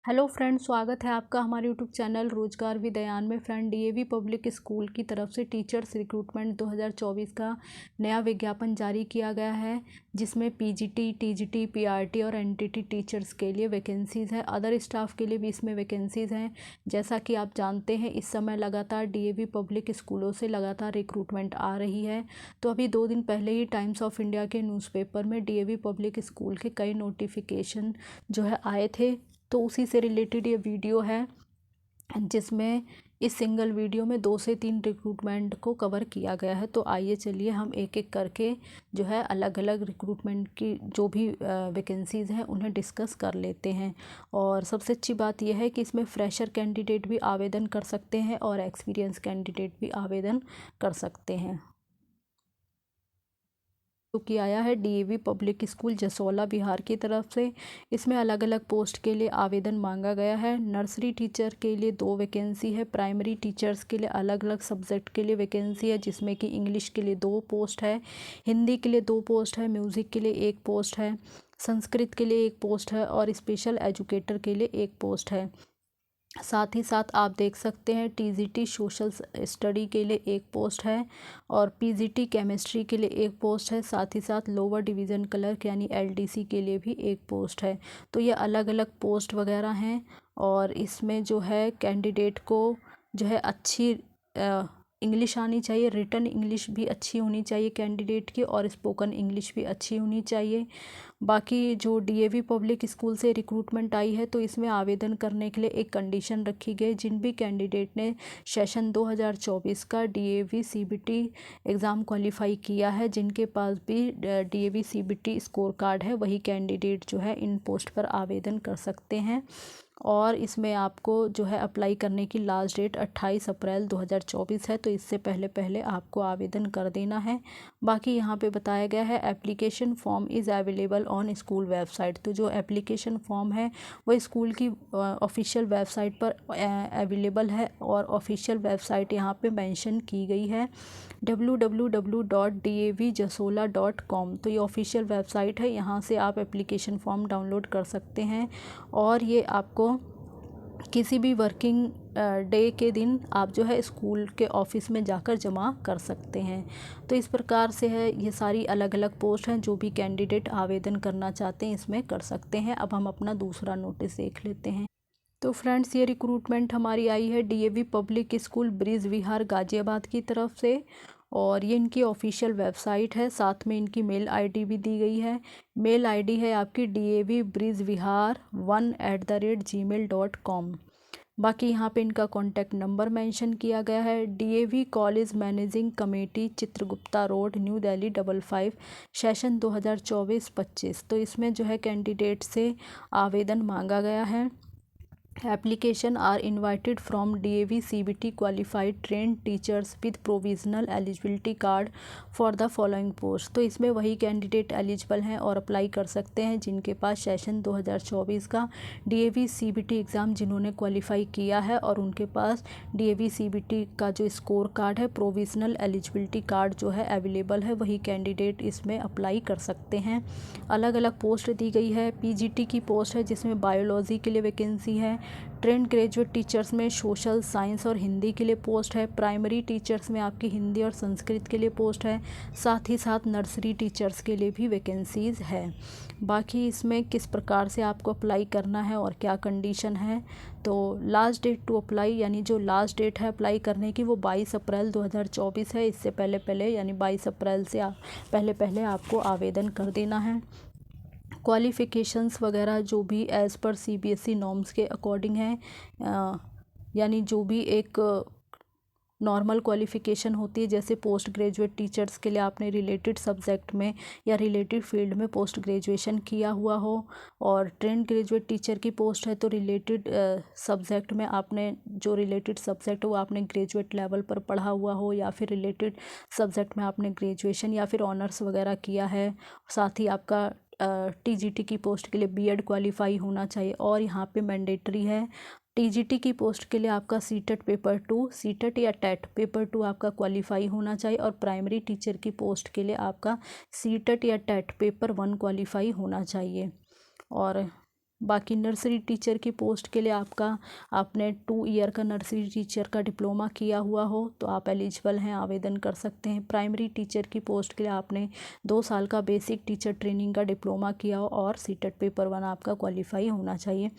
Hello friend, स्वागत है आपका हमारे यूट्यूब चैनल रोजगार विद दयान में। फ्रेंड, डीएवी पब्लिक स्कूल की तरफ से टीचर्स रिक्रूटमेंट 2024 का नया विज्ञापन जारी किया गया है, जिसमें पीजीटी, टीजीटी, पीआरटी और एनटीटी टीचर्स के लिए वैकेंसीज़ है। अदर स्टाफ के लिए भी इसमें वैकेंसीज़ हैं। जैसा कि आप जानते हैं, इस समय लगातार डीएवी पब्लिक स्कूलों से लगातार रिक्रूटमेंट आ रही है। तो अभी 2 दिन पहले ही टाइम्स ऑफ इंडिया के न्यूज़पेपर में डीएवी पब्लिक स्कूल के कई नोटिफिकेशन जो है आए थे। तो उसी से रिलेटेड ये वीडियो है, जिसमें इस सिंगल वीडियो में 2 से 3 रिक्रूटमेंट को कवर किया गया है। तो आइए चलिए हम एक एक करके जो है अलग अलग रिक्रूटमेंट की जो भी वैकेंसीज़ हैं उन्हें डिस्कस कर लेते हैं। और सबसे अच्छी बात यह है कि इसमें फ्रेशर कैंडिडेट भी आवेदन कर सकते हैं और एक्सपीरियंस कैंडिडेट भी आवेदन कर सकते हैं। कि आया है DAV public school Jasola Bihar की तरफ से। इसमें अलग अलग पोस्ट के लिए आवेदन मांगा गया है। नर्सरी टीचर के लिए 2 वैकेंसी है। प्राइमरी टीचर्स के लिए अलग अलग सब्जेक्ट के लिए वैकेंसी है, जिसमें कि इंग्लिश के लिए 2 पोस्ट है, हिंदी के लिए 2 पोस्ट है, म्यूज़िक के लिए 1 पोस्ट है, संस्कृत के लिए 1 पोस्ट है और स्पेशल एजुकेटर के लिए 1 पोस्ट है। साथ ही साथ आप देख सकते हैं टीजीटी सोशल स्टडी के लिए 1 पोस्ट है और पीजीटी केमिस्ट्री के लिए 1 पोस्ट है। साथ ही साथ लोअर डिवीज़न क्लर्क यानी एलडीसी के लिए भी 1 पोस्ट है। तो ये अलग अलग पोस्ट वगैरह हैं और इसमें जो है कैंडिडेट को जो है अच्छी इंग्लिश आनी चाहिए, रिटन इंग्लिश भी अच्छी होनी चाहिए कैंडिडेट की और स्पोकन इंग्लिश भी अच्छी होनी चाहिए। बाकी जो डीएवी पब्लिक स्कूल से रिक्रूटमेंट आई है, तो इसमें आवेदन करने के लिए एक कंडीशन रखी गई। जिन भी कैंडिडेट ने सेशन 2024 का डीएवी सीबीटी एग्ज़ाम क्वालिफाई किया है, जिनके पास भी डीएवी सीबीटी स्कोर कार्ड है, वही कैंडिडेट जो है इन पोस्ट पर आवेदन कर सकते हैं। और इसमें आपको जो है अप्लाई करने की लास्ट डेट 28 अप्रैल 2024 है। तो इससे पहले पहले आपको आवेदन कर देना है। बाकी यहाँ पे बताया गया है application form is available on school website. तो जो एप्लीकेशन फॉर्म है वो स्कूल की ऑफिशियल वेबसाइट पर अवेलेबल है और ऑफिशियल वेबसाइट यहाँ पे मेंशन की गई है www.davjasola.com। तो ये ऑफिशियल वेबसाइट है, यहाँ से आप एप्लीकेशन फॉर्म डाउनलोड कर सकते हैं और ये आपको किसी भी वर्किंग डे के दिन आप जो है स्कूल के ऑफिस में जाकर जमा कर सकते हैं। तो इस प्रकार से है, ये सारी अलग अलग पोस्ट हैं। जो भी कैंडिडेट आवेदन करना चाहते हैं इसमें कर सकते हैं। अब हम अपना दूसरा नोटिस देख लेते हैं। तो फ्रेंड्स, ये रिक्रूटमेंट हमारी आई है डीएवी पब्लिक स्कूल ब्रिज विहार गाज़ियाबाद की तरफ से और ये इनकी ऑफिशियल वेबसाइट है। साथ में इनकी मेल आईडी भी दी गई है। मेल आईडी है आपकी davbrizvihar1@gmail.com। बाकी यहाँ पे इनका कॉन्टैक्ट नंबर मेंशन किया गया है। DAV college managing committee, Chitragupta road, New Delhi 55, session 2024-25। तो इसमें जो है कैंडिडेट से आवेदन मांगा गया है। Application are invited from DAV CBT qualified train teachers with provisional eligibility card for the following post. तो इसमें वही कैंडिडेट एलिजिबल हैं और अप्लाई कर सकते हैं जिनके पास सेशन 2024 का डीएवी सीबीटी एग्ज़ाम जिन्होंने क्वालिफाई किया है और उनके पास डीएवी सीबीटी का जो स्कोर कार्ड है, प्रोविजनल एलिजिबिलिटी कार्ड जो है अवेलेबल है, वही कैंडिडेट इसमें अप्लाई कर सकते हैं। अलग अलग पोस्ट दी गई है। पीजीटी की पोस्ट है जिसमें बायोलॉजी के लिए वैकेंसी है। ट्रेंड ग्रेजुएट टीचर्स में सोशल साइंस और हिंदी के लिए पोस्ट है। प्राइमरी टीचर्स में आपकी हिंदी और संस्कृत के लिए पोस्ट है। साथ ही साथ नर्सरी टीचर्स के लिए भी वैकेंसीज़ है। बाकी इसमें किस प्रकार से आपको अप्लाई करना है और क्या कंडीशन है, तो लास्ट डेट टू अप्लाई यानी जो लास्ट डेट है अप्लाई करने की वो 22 अप्रैल 2024 है। इससे पहले पहले यानी 22 अप्रैल से पहले पहले आपको आवेदन कर देना है। क्वालिफ़िकेशंस वगैरह जो भी एज़ पर सीबीएसई नॉर्म्स के अकॉर्डिंग है, यानी जो भी एक नॉर्मल क्वालिफ़िकेशन होती है, जैसे पोस्ट ग्रेजुएट टीचर्स के लिए आपने रिलेटेड सब्जेक्ट में या रिलेटेड फील्ड में पोस्ट ग्रेजुएशन किया हुआ हो, और ट्रेंड ग्रेजुएट टीचर की पोस्ट है तो रिलेटेड सब्जेक्ट में आपने जो रिलेटेड सब्जेक्ट हो वो आपने ग्रेजुएट लेवल पर पढ़ा हुआ हो या फिर रिलेटेड सब्जेक्ट में आपने ग्रेजुएशन या फिर ऑनर्स वगैरह किया है। साथ ही आपका टीजीटी की पोस्ट के लिए बीएड क्वालिफाई होना चाहिए और यहाँ पे मैंडेटरी है। टीजीटी की पोस्ट के लिए आपका सीटेट पेपर 2, सीटेट या टेट पेपर 2 आपका क्वालिफाई होना चाहिए और प्राइमरी टीचर की पोस्ट के लिए आपका सीटेट या टेट पेपर 1 क्वालिफाई होना चाहिए। और बाकी नर्सरी टीचर की पोस्ट के लिए आपने 2 ईयर का नर्सरी टीचर का डिप्लोमा किया हुआ हो तो आप एलिजिबल हैं, आवेदन कर सकते हैं। प्राइमरी टीचर की पोस्ट के लिए आपने 2 साल का बेसिक टीचर ट्रेनिंग का डिप्लोमा किया हो और सीटेट पेपर 1 आपका क्वालिफाई होना चाहिए।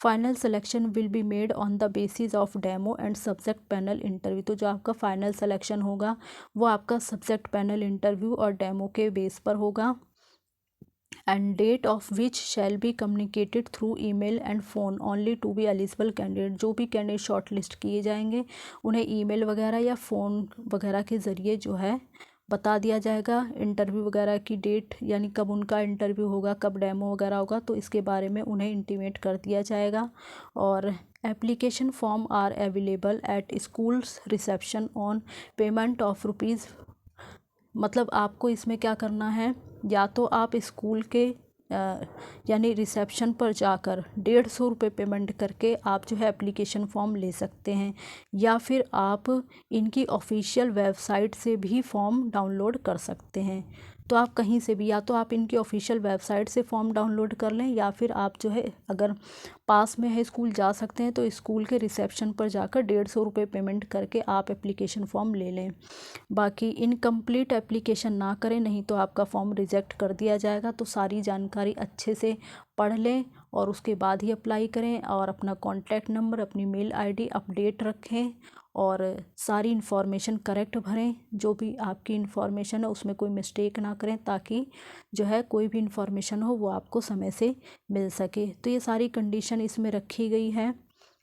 Final selection will be made on the basis of demo and subject panel interview. तो जो आपका फाइनल सिलेक्शन होगा वो आपका सब्जेक्ट पैनल इंटरव्यू और डेमो के बेस पर होगा। And date of which shall be communicated through email and phone only to be eligible candidate. जो भी कैंडिडेट शॉर्ट लिस्ट किए जाएंगे उन्हें ईमेल वगैरह या फ़ोन वगैरह के ज़रिए जो है बता दिया जाएगा इंटरव्यू वगैरह की डेट, यानी कब उनका इंटरव्यू होगा, कब डेमो वगैरह होगा, तो इसके बारे में उन्हें इंटीमेट कर दिया जाएगा। और application form are available at schools reception on payment of rupees. मतलब आपको इसमें क्या करना है, या तो आप स्कूल के यानी रिसेप्शन पर जाकर 150 रुपये पेमेंट करके आप जो है एप्लीकेशन फॉर्म ले सकते हैं, या फिर आप इनकी ऑफिशियल वेबसाइट से भी फॉर्म डाउनलोड कर सकते हैं। तो आप कहीं से भी, या तो आप इनकी ऑफिशियल वेबसाइट से फॉर्म डाउनलोड कर लें, या फिर आप जो है अगर पास में है स्कूल जा सकते हैं तो स्कूल के रिसेप्शन पर जाकर 150 रुपये पेमेंट करके आप एप्लीकेशन फॉर्म ले लें। बाकी इनकम्प्लीट एप्लीकेशन ना करें, नहीं तो आपका फॉर्म रिजेक्ट कर दिया जाएगा। तो सारी जानकारी अच्छे से पढ़ लें और उसके बाद ही अप्लाई करें, और अपना कॉन्टैक्ट नंबर, अपनी मेल आईडी अपडेट रखें और सारी इन्फॉर्मेशन करेक्ट भरें। जो भी आपकी इन्फॉर्मेशन है उसमें कोई मिस्टेक ना करें, ताकि जो है कोई भी इन्फॉर्मेशन हो वो आपको समय से मिल सके। तो ये सारी कंडीशन इसमें रखी गई है,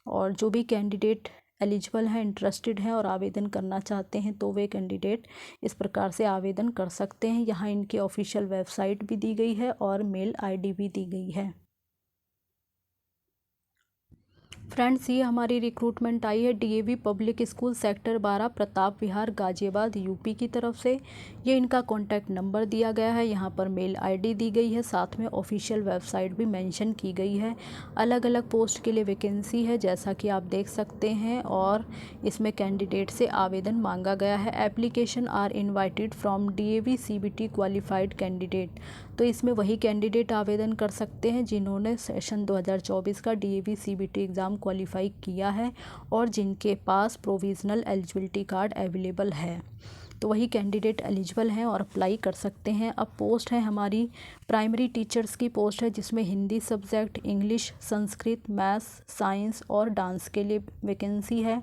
और जो भी कैंडिडेट एलिजिबल हैं, इंटरेस्टेड हैं और आवेदन करना चाहते हैं तो वे कैंडिडेट इस प्रकार से आवेदन कर सकते हैं। यहाँ इनकी ऑफिशियल वेबसाइट भी दी गई है और मेल आईडी भी दी गई है। फ्रेंड्स, ये हमारी रिक्रूटमेंट आई है DAV public school sector 12 Pratap Vihar Ghaziabad UP की तरफ से। ये इनका कॉन्टैक्ट नंबर दिया गया है, यहाँ पर मेल आईडी दी गई है, साथ में ऑफिशियल वेबसाइट भी मेंशन की गई है। अलग अलग पोस्ट के लिए वैकेंसी है जैसा कि आप देख सकते हैं, और इसमें कैंडिडेट से आवेदन मांगा गया है। Application are invited from DAV CBT qualified candidate. तो इसमें वही कैंडिडेट आवेदन कर सकते हैं जिन्होंने सेशन 2024 का डीएवी सीबीटी एग्ज़ाम क्वालिफाई किया है और जिनके पास प्रोविज़नल एलिजिबिलिटी कार्ड अवेलेबल है। तो वही कैंडिडेट एलिजिबल हैं और अप्लाई कर सकते हैं। अब पोस्ट है हमारी प्राइमरी टीचर्स की पोस्ट है, जिसमें Hindi subject, English, Sanskrit, maths, science और डांस के लिए वैकेंसी है।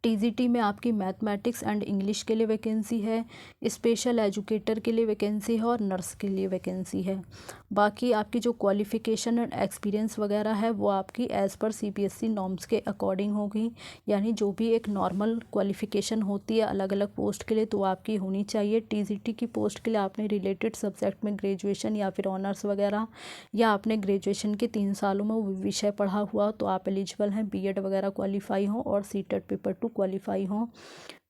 टीजीटी में आपकी मैथमेटिक्स एंड इंग्लिश के लिए वैकेंसी है, स्पेशल एजुकेटर के लिए वैकेंसी है और नर्स के लिए वैकेंसी है। बाकी आपकी जो क्वालिफ़िकेशन एंड एक्सपीरियंस वगैरह है वो आपकी एज़ पर सीबीएसई नॉर्म्स के अकॉर्डिंग होगी, यानी जो भी एक नॉर्मल क्वालिफ़िकेशन होती है अलग अलग पोस्ट के लिए तो आपकी होनी चाहिए। टीजीटी की पोस्ट के लिए आपने रिलेटेड सब्जेक्ट में ग्रेजुएशन या फिर ऑनर्स वगैरह, या आपने ग्रेजुएशन के 3 सालों में वो विषय पढ़ा हुआ तो आप एलिजिबल हैं, बीएड वगैरह क्वालिफाई हो और सीटेट पेपर 2 क्वालिफाई हो।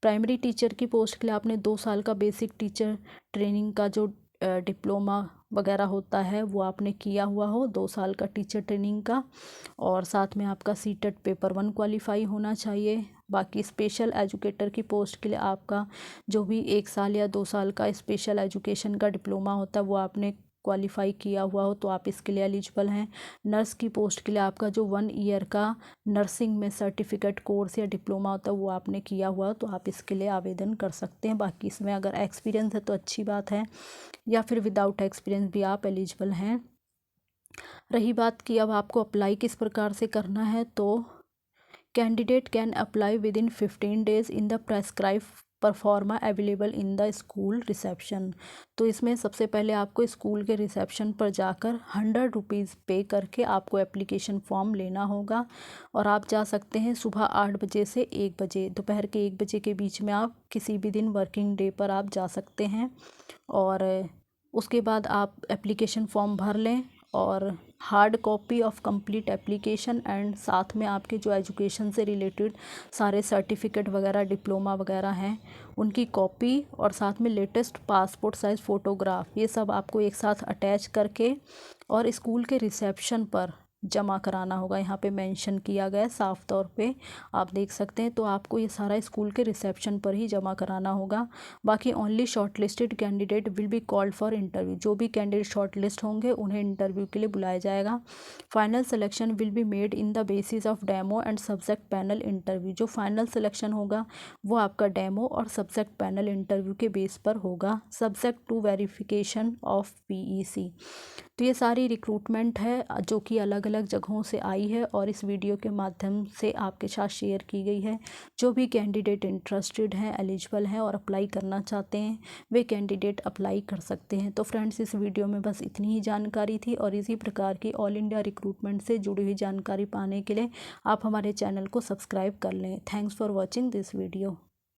प्राइमरी टीचर की पोस्ट के लिए आपने 2 साल का बेसिक टीचर ट्रेनिंग का जो डिप्लोमा वगैरह होता है वो आपने किया हुआ हो, 2 साल का टीचर ट्रेनिंग का, और साथ में आपका सीटेट पेपर 1 क्वालिफाई होना चाहिए। बाकी स्पेशल एजुकेटर की पोस्ट के लिए आपका जो भी 1 साल या 2 साल का स्पेशल एजुकेशन का डिप्लोमा होता है वो आपने क्वालिफाई किया हुआ हो तो आप इसके लिए एलिजिबल हैं। नर्स की पोस्ट के लिए आपका जो 1 ईयर का नर्सिंग में सर्टिफिकेट कोर्स या डिप्लोमा होता है वो आपने किया हुआ हो तो आप इसके लिए आवेदन कर सकते हैं। बाकी इसमें अगर एक्सपीरियंस है तो अच्छी बात है, या फिर विदाउट एक्सपीरियंस भी आप एलिजिबल हैं। रही बात कि अब आपको अप्लाई किस प्रकार से करना है, तो candidate can apply with in 15 days in the prescribe pro forma available in the school reception. तो इसमें सबसे पहले आपको स्कूल के रिसेप्शन पर जाकर 100 रुपीज़ पे करके आपको एप्लीकेशन फॉर्म लेना होगा, और आप जा सकते हैं सुबह 8 बजे से 1 बजे, दोपहर के 1 बजे के बीच में आप किसी भी दिन वर्किंग डे पर आप जा सकते हैं। और उसके बाद आप एप्लीकेशन फॉर्म भर लें और hard copy of complete application and साथ में आपके जो एजुकेशन से रिलेटेड सारे सर्टिफिकेट वगैरह डिप्लोमा वगैरह हैं उनकी कॉपी और साथ में लेटेस्ट पासपोर्ट साइज़ फ़ोटोग्राफ, ये सब आपको एक साथ अटैच करके और स्कूल के रिसेप्शन पर जमा कराना होगा। यहाँ पे मेंशन किया गया है साफ तौर पे, आप देख सकते हैं। तो आपको ये सारा स्कूल के रिसेप्शन पर ही जमा कराना होगा। बाकी only short listed candidate will be called for interview, जो भी कैंडिडेट शॉर्ट लिस्ट होंगे उन्हें इंटरव्यू के लिए बुलाया जाएगा। Final selection will be made in the basis of demo and subject panel interview, जो फाइनल सिलेक्शन होगा वो आपका डेमो और सब्जेक्ट पैनल इंटरव्यू के बेस पर होगा, subject to verification of PEC. तो ये सारी रिक्रूटमेंट है जो कि अलग अलग जगहों से आई है और इस वीडियो के माध्यम से आपके साथ शेयर की गई है। जो भी कैंडिडेट इंटरेस्टेड हैं, एलिजिबल हैं और अप्लाई करना चाहते हैं, वे कैंडिडेट अप्लाई कर सकते हैं। तो फ्रेंड्स, इस वीडियो में बस इतनी ही जानकारी थी और इसी प्रकार की ऑल इंडिया रिक्रूटमेंट से जुड़ी हुई जानकारी पाने के लिए आप हमारे चैनल को सब्सक्राइब कर लें। Thanks for watching this video.